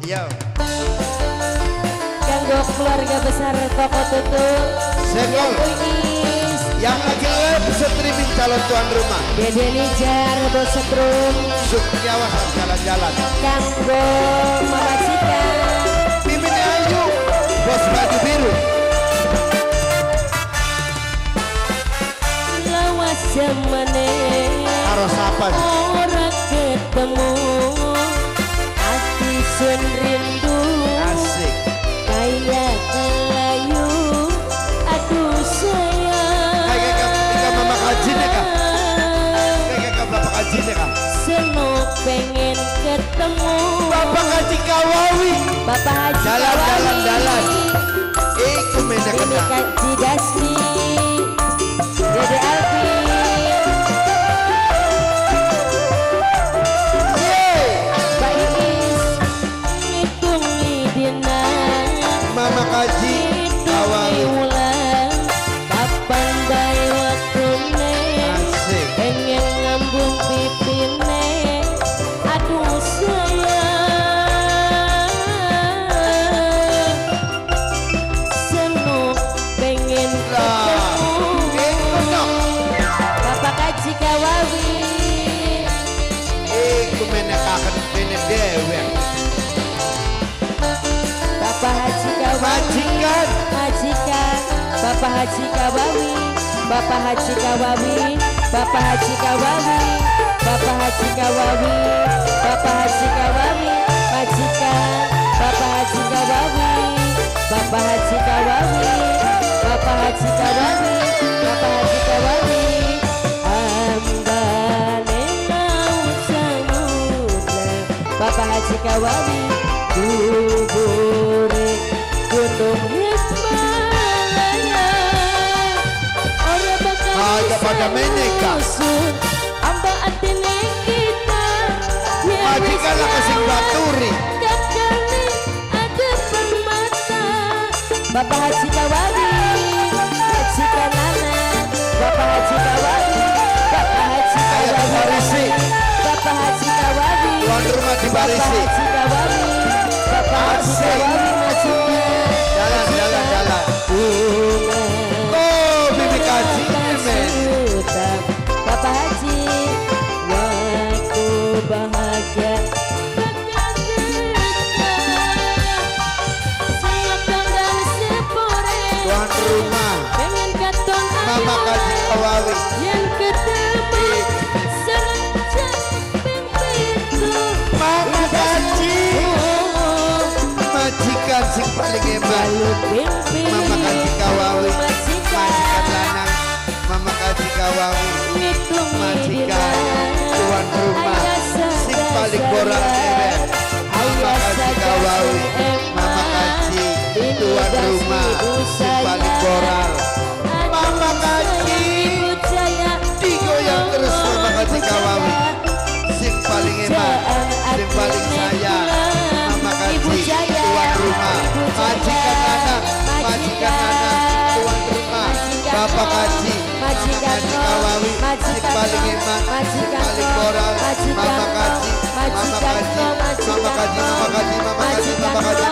Iya. Kanggo keluarga besar Toko Tutu. Sekol. Yang lagi live streaming calon tuan rumah. Dede Nijar Bos Setrum. Sukyawasan jalan-jalan. Kanggo Mama Cika. Mimin Ayu. Bos baju biru. Lawas zamane. Aros apa? Orang ketemu. Hati sun rindu. Asik. Kayak kelayu. Aduh sayang. Kayak mama kajinya kak. Kayak bapak kajinya kak. Seno pengen ketemu. Bapak Haji Kawawi. Bapak Haji Jalan. Iku Ini kena. Kaji Dasni. Dede Alvin. Mbak Iis. Ngitungi dina. Mama Kaji Kawawi. Ulang. Kapan bae waktune. Asik. Pengen ngambung pipine. Aduh sayang. Seno pengen Lah. Iku nok. Bapak Kaji Kawawi. Iku menekakan bene dewe. Bapak Haji Kawawi. Majikan. Majikan. Bapak Haji Kawawi. Bapak Haji Kawawi. Bapak Haji Kawawi. Bapak Haji Kawawi. Bapak Haji Kawawi. Majikan. Bapak Haji Kawawi. Bapak Haji Kawawi. Bapak Haji Kawawi. Bapak Haji Kawawi. Ambane mau samudra. Bapak Haji Kawawi. Kubure gunung Himalaya. Ora bakal Ada pada meneka. Amba atine kita. Majikan lah kasih baturi. Kali ada permata. Bapak Haji Kawawi. Majikan anak. Bapak Haji Kawawi. Bapak Haji Ayat Kawawi. Barisi. Bapak Haji Kawawi. Tuan rumah di Bapak Barisi. Haji Kawawi. Bapak Haji Asik. Kawawi majikan. Jalan. Oh, Bibi Kaji. Men. Bapak Haji, waktu bahagia. Tuan rumah. Pengen katon Mama Kaji Kawawi. yang ketemu sejak pintu. Mama Kaji. Majikan sing paling hebat. Mama Kaji Kawawi. Majikan lanang. Mama Kaji Kawawi. Majikan tuan rumah sing paling borak hebat. Mama Kaji Kawawi. Mama Kaji tuan rumah sing paling borak. Mama Kaji digoyang terus Mama Kaji Kawawi sing paling hebat, sing paling sayang. Mama Kaji tuan rumah, majikan anak tuan rumah. Bapak Kaji, Mama Kaji Kawawi sing paling hebat, sing paling moral. Mama Kaji, Mama Kaji, Mama Kaji, Mama Kaji, Mama Kaji, Mama Kaji,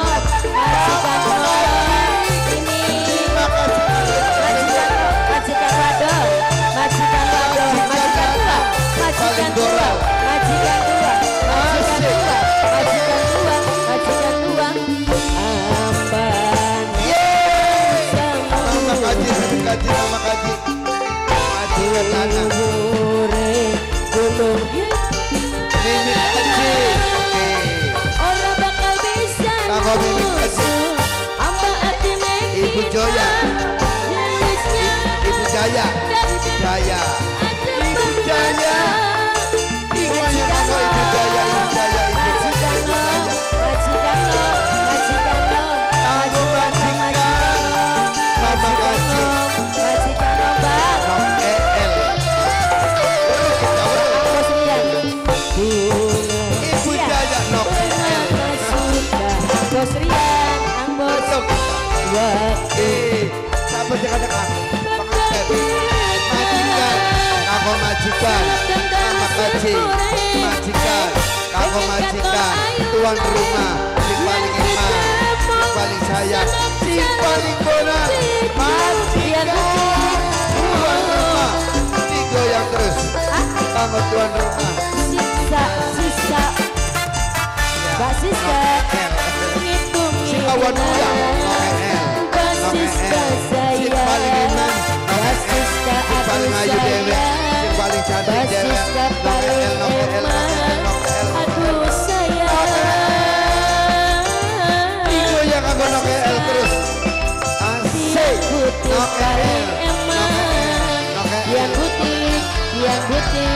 paling moral. Mama Kaji, Mama Kaji, Mama Kaji, majikan anak. Mimin Kaji. Orang bakal bisa Kakak Mimin Kaji. Ibu Joya. Ibu Jaya. Ibu Jaya. Ibu Jaya. Ibu Jaya. Ibu Jaya. Ibu Jaya. Ibu Jaya. Aku majikan. Mama Kaji. Nom EL. Ibu Jaya. Nom EL. Bos Rian, Ang Bos. Siapa sih katakan? Pengantin. Majikan. Kakak majikan. Mama Kaji. Majikan. Kakak majikan. Tuan rumah. paling sayang, sing paling bonang, majikan tuan rumah. Digoyang terus sama tuan rumah. Sisa Mbak Siska ngitung Si awan muda, Mbak Siska sing paling sayang iman, Mbak Siska sing aku paling ayu dewe, sayang sing paling cantik Mbak dewe. Siska paling eman Aduh sayang Digoyang aku nokel terus. Asik. Yang putih paling eman Yang putih